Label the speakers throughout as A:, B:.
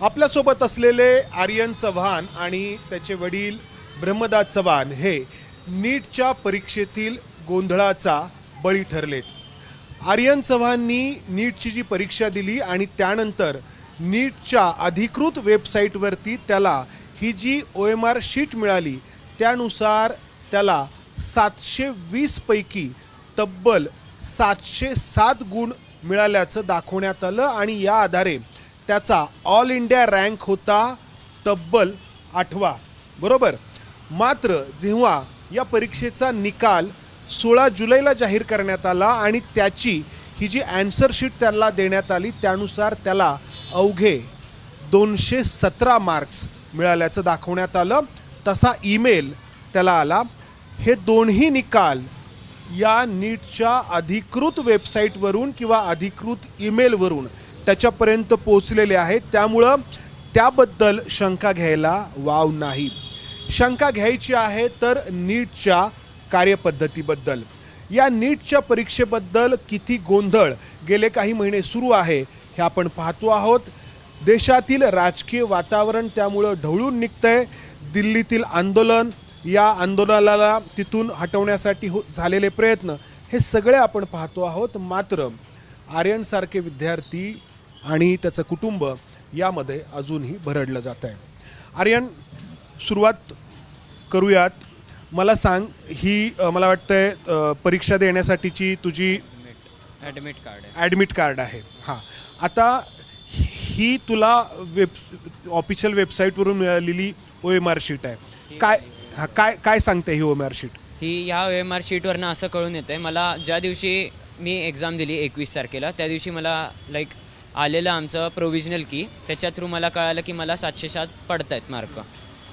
A: आपल्यासोबत असलेले आर्यन चव्हाण आणि त्याचे वडील ब्रह्मदास चव्हाण हे नीटच्या परीक्षेतील गोंधळाचा बळी ठरलेत. आर्यन चव्हाणनी नीटची जी परीक्षा दिली आणि त्यानंतर नीटच्या अधिकृत वेबसाईटवरती त्याला ही जी OMR शीट मिळाली त्यानुसार त्याला 720 पैकी तब्बल 707 गुण मिळाल्याचं दाखवण्यात आलं आणि या आधारे त्याचा ऑल इंडिया रँक होता तब्बल 8वा. बरोबर. मात्र जेव्हा या परीक्षेचा निकाल 16 जुलैला जाहीर करण्यात आला आणि त्याची ही जी आन्सर शीट त्याला देण्यात आली त्यानुसार त्याला अवघे 217 मार्क्स मिळाल्याचं दाखवण्यात आलं. तसा ईमेल त्याला आला. हे दोन्ही निकाल या नीटच्या अधिकृत वेबसाईटवरून किंवा अधिकृत ईमेलवरून त्याच्यापर्यंत पोहोचलेले आहेत. त्यामुळं त्याबद्दल शंका घ्यायला वाव नाही. शंका घ्यायची आहे तर नीटच्या कार्यपद्धतीबद्दल. या नीटच्या परीक्षेबद्दल किती गोंधळ गेले काही महिने सुरू आहे हे आपण पाहतो आहोत. देशातील राजकीय वातावरण त्यामुळं ढवळून निघतंय. दिल्लीतील आंदोलन, या आंदोलनाला तिथून हटवण्यासाठी झालेले प्रयत्न हे सगळे आपण पाहतो आहोत. मात्र आर्यनसारखे विद्यार्थी आणि त्याचं कुटुंब यामध्ये अजूनही भरडलं जात आहे. आर्यन, सुरुवात करूयात. मला सांग, ही मला वाटतंय परीक्षा देण्यासाठीची तुझी ॲडमिट कार्ड आहे. हां, आता ही तुला ऑफिशियल वेबसाईटवरून मिळालेली OMR शीट आहे. काय सांगते ही OMR शीट?
B: ह्या OMR शीटवरनं असं कळून येतं आहे, मला ज्या दिवशी मी एक्झाम दिली 21 तारखेला त्या दिवशी मला आलेलं आमचं प्रोव्हिजनल की त्याच्या थ्रू मला कळालं की मला 707 पडत आहेत मार्क.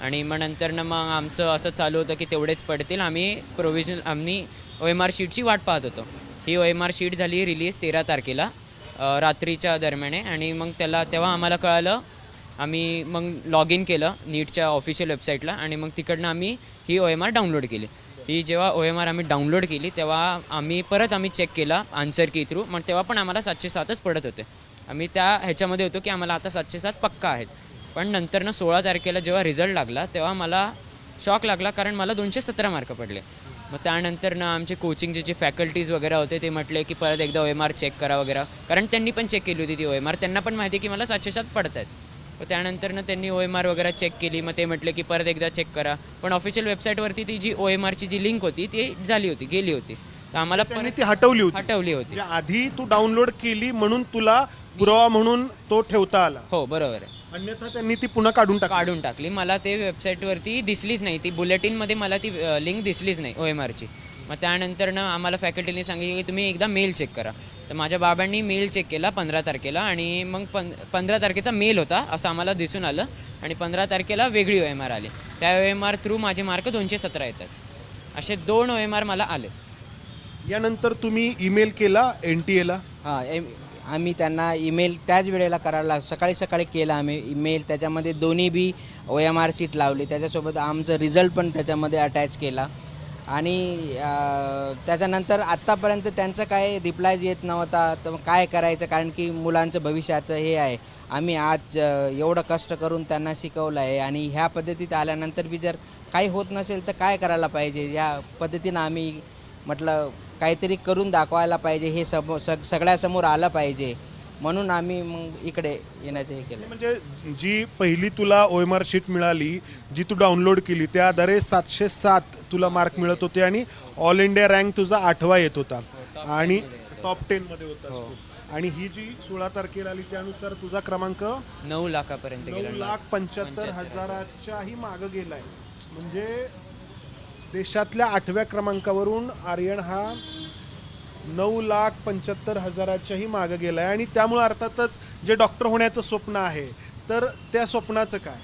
B: आणि मग नंतरनं मग आमचं असं चालू होतं की तेवढेच पडतील. आम्ही OMR शीटची वाट पाहत होतो. ही OMR शीट झाली रिलीज 13 तारखेला रात्रीच्या दरम्यान आहे. आणि मग तेव्हा आम्हाला कळालं. आम्ही मग लॉग इन केलं नीटच्या ऑफिशियल वेबसाईटला आणि मग तिकडनं आम्ही ही OMR डाउनलोड केली. ही जेव्हा OMR आम्ही डाउनलोड केली तेव्हा आम्ही चेक केला आन्सर की थ्रू. मग तेव्हा पण आम्हाला 707च पडत होते. आम्ही त्या ह्याच्यामध्ये होतो की आम्हाला आता 707 पक्का आहेत. पण नंतरनं 16 तारखेला जेव्हा रिझल्ट लागला तेव्हा मला शॉक लागला, कारण मला 217 मार्क पडले. मग त्यानंतरनं आमचे कोचिंगचे जे फॅकल्टीज वगैरे होते ते म्हटले की परत एकदा OMR चेक करा वगैरे, कारण त्यांनी पण चेक केली होती ती OMR. त्यांना पण माहिती की मला 707 पडत आहेत. मग त्यानंतरनं त्यांनी OMR वगैरे चेक केली. मग ते म्हटले की परत एकदा चेक करा. पण ऑफिशियल वेबसाईटवरती ती जी OMRची जी लिंक होती ती गेली होती. तर आम्हाला
A: ती हटवली होती. आधी तू डाउनलोड केली म्हणून तुला पुरावा म्हणून तो ठेवता आला.
B: हो, बरोबर आहे.
A: अन्यथा त्यांनी ती पुन्हा काढून
B: टाकली. मला ते वेबसाईटवरती दिसलीच नाही. ती बुलेटिनमध्ये मला ती लिंक दिसलीच नाही OMRची. मग त्यानंतरनं आम्हाला फॅकल्टीने सांगितलं की तुम्ही एकदा मेल चेक करा. तर माझ्या बाबांनी मेल चेक केला 15 तारखेला आणि मग 15 तारखेचा मेल होता असं आम्हाला दिसून आलं. आणि 15 तारखेला वेगळी OMR आली. त्या OMR थ्रू माझे मार्क 217 येतात. असे 2 OMR मला आले.
A: यानंतर तुम्ही ईमेल केला NTA ला?
C: हां, आम्ही त्यांना ईमेल त्याच वेळेला करायला सकाळी केला आम्ही ईमेल. त्याच्यामध्ये दोन्ही बी OMR शीट लावली. त्याच्यासोबत आमचं रिझल्ट पण त्याच्यामध्ये अटॅच केला. आणि त्याच्यानंतर आत्तापर्यंत त्यांचं काय रिप्लाय येत नव्हता. तर काय करायचं, कारण की मुलांचं भविष्याचं हे आहे. आम्ही आज एवढं कष्ट करून त्यांना शिकवलं आहे आणि ह्या पद्धतीत आल्यानंतर बी जर काही होत नसेल तर काय करायला पाहिजे. या पद्धतीनं आम्ही म्हटलं काहीतरी करून दाखवायला पाहिजे, हे सगळ्यासमोर आलं पाहिजे, म्हणून आम्ही मग इकडे येण्याचं हे केलं.
A: म्हणजे जी पहिली तुला OMR शीट मिळाली, जी तू डाउनलोड केली, त्या आधारे 707 तुला मार्क मिळत होते आणि ऑल इंडिया रँक तुझा 8वा येत होता आणि टॉप 10 मध्ये होता. आणि ही जी 16 तारखेला आली त्यानुसार तुझा क्रमांक
B: 9 लाखापर्यंत गेला.
A: 9,75,000च्याही मागं गेलाय. म्हणजे देशातल्या 8व्या क्रमांकावरून आर्यन हा 9,75,000च्याही मागं गेलाय. आणि त्यामुळे अर्थातच जे डॉक्टर होण्याचं स्वप्न आहे तर त्या स्वप्नाचं काय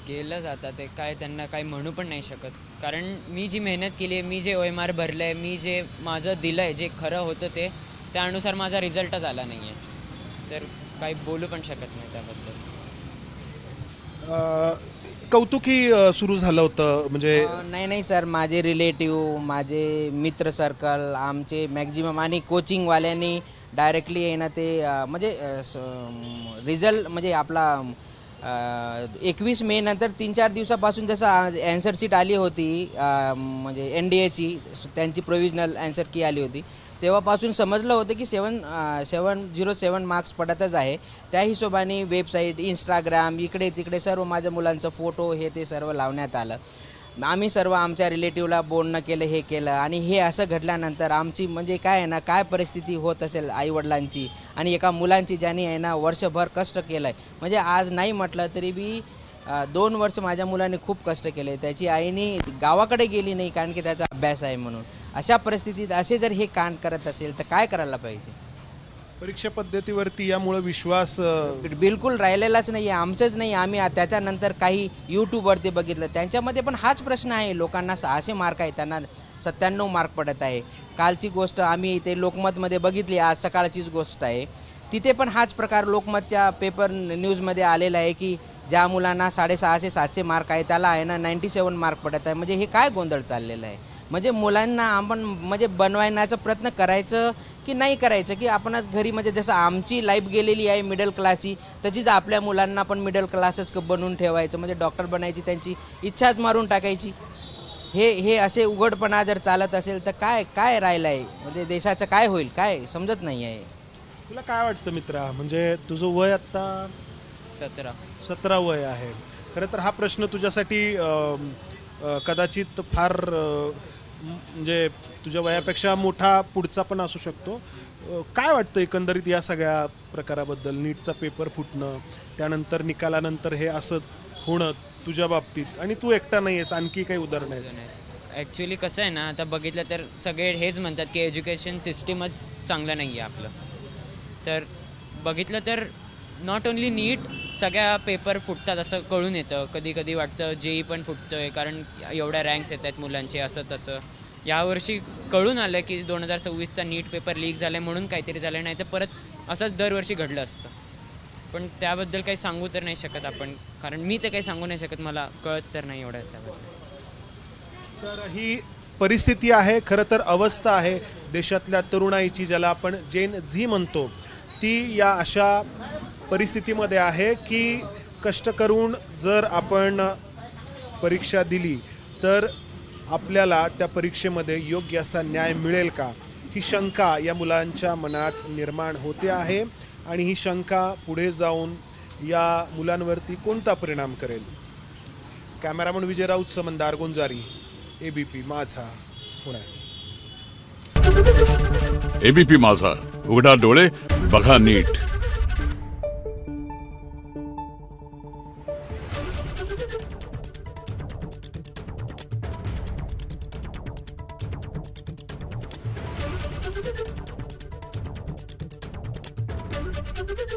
B: गेलं जातं ते काय त्यांना काही म्हणू पण नाही शकत. कारण मी जी मेहनत केली आहे, मी जे OMR भरलं आहे, मी जे माझं दिलं आहे, जे खरं होतं ते त्यानुसार माझा रिझल्टच आला नाही आहे. तर काही बोलू पण शकत नाही त्याबद्दल.
A: कौतुकी सुरू झालं होतं म्हणजे?
C: नाही सर, माझे रिलेटिव्ह, माझे मित्र सर्कल, आमचे मॅक्झिमम आणि कोचिंगवाल्यांनी डायरेक्टली येणं ते म्हणजे रिझल्ट म्हणजे आपला 21 मे नंतर 3-4 दिवसापासून जसं ॲन्सर शीट आली होती म्हणजे NDAची त्यांची प्रोव्हिजनल ॲन्सर की आली होती, तेव्हापासून समजलं होतं की 707 मार्क्स पडतच आहे. त्या हिशोबाने वेबसाईट, इंस्टाग्राम इकडे तिकडे सर्व माझ्या मुलांचं फोटो हे ते सर्व लावण्यात आलं. आम्ही सर्व आमच्या रिलेटिव्हला बोलणं केलं, हे केलं आणि हे असं घडल्यानंतर आमची म्हणजे काय आहे ना, काय परिस्थिती होत असेल आईवडिलांची आणि एका मुलांची ज्यांनी आहे ना वर्षभर कष्ट केलं आहे. म्हणजे आज नाही म्हटलं तरी बी 2 वर्ष माझ्या मुलाने खूप कष्ट केले. त्याची आईने गावाकडे गेली नाही कारण की त्याचा अभ्यास आहे म्हणून. अशा परिस्थितीत असे जर हे कांड करत असेल तर काय करायला पाहिजे?
A: परीक्षा पद्धतीवरती यामुळे विश्वास
C: बिलकुल राहिलेलाच नाही आहे. आमचंच नाही, आम्ही त्याच्यानंतर काही यूट्यूबवरती बघितलं, त्यांच्यामध्ये पण हाच प्रश्न आहे. लोकांना 600 मार्क आहे, त्यांना 97 मार्क पडत आहे. कालची गोष्ट आम्ही इथे लोकमतमध्ये बघितली, आज सकाळचीच गोष्ट आहे. तिथे पण हाच प्रकार लोकमतच्या पेपर न्यूजमध्ये आलेला आहे की ज्या मुलांना 650-700 मार्क आहे त्याला आहे ना 97 मार्क पडत आहे. म्हणजे हे काय गोंधळ चाललेला आहे? म्हणजे मुलांना आपण म्हणजे बनवायचा प्रयत्न करायचं की नाही करायचं, की आपणच घरी म्हणजे जसं आमची लाईफ गेलेली आहे मिडल क्लासची, तशीच आपल्या मुलांना पण मिडल क्लासच बनवून ठेवायचं, म्हणजे डॉक्टर बनायची त्यांची इच्छाच मारून टाकायची. हे असे उघडपणा जर चालत असेल तर काय राहिलं आहे? म्हणजे देशाचं काय होईल, काय समजत नाही आहे.
A: तुला काय वाटतं मित्रा? म्हणजे तुझं वय आत्ता 17 वय आहे. खरं तर हा प्रश्न तुझ्यासाठी कदाचित फार म्हणजे तुझ्या वयापेक्षा मोठा पुढचा पण असू शकतो. काय वाटतं एकंदरीत या सगळ्या प्रकाराबद्दल? नीटचा पेपर फुटणं, त्यानंतर निकालानंतर हे असं होणं तुझ्या बाबतीत, आणि तू एकटा नाही आहेस, आणखी काही उदाहरणं आहेत?
B: ॲक्च्युली कसं आहे ना, आता बघितलं तर सगळे हेच म्हणतात की एज्युकेशन सिस्टीमच चांगलं नाही आहे आपलं. तर बघितलं तर नॉट ओन्ली नीट, सगळ्या पेपर फुटतात असं कळून येतं. कधी कधी वाटतं JEE पण फुटतो आहे कारण एवढ्या रँक्स येत आहेत मुलांचे, असं तसं. यावर्षी कळून आलं की 2026चा नीट पेपर लीक झाला म्हणून काहीतरी झालं, नाही तर परत असंच दरवर्षी घडलं असतं. पण त्याबद्दल काही सांगू तर नाही शकत आपण, कारण मी तर काही सांगू नाही शकत, मला कळत तर नाही एवढं त्याबद्दल.
A: तर ही परिस्थिती आहे, खरं तर अवस्था आहे देशातल्या तरुणाईची, ज्याला आपण जेन झी म्हणतो, ती या अशा परिस्थितीमध्ये आहे की कष्ट करून जर आपण परीक्षा दिली तर आपल्याला त्या परीक्षेमध्ये योग्य असा न्याय मिळेल का, ही शंका या मुलांच्या मनात निर्माण होते आहे. आणि ही शंका पुढे जाऊन या मुलांवरती कोणता परिणाम करेल? कॅमेरामन विजय राऊत, समंदार गोंजारी, ABP माझा, पुणे.
D: ABP माझा, उघडा डोळे बघा नीट.
E: Thank you.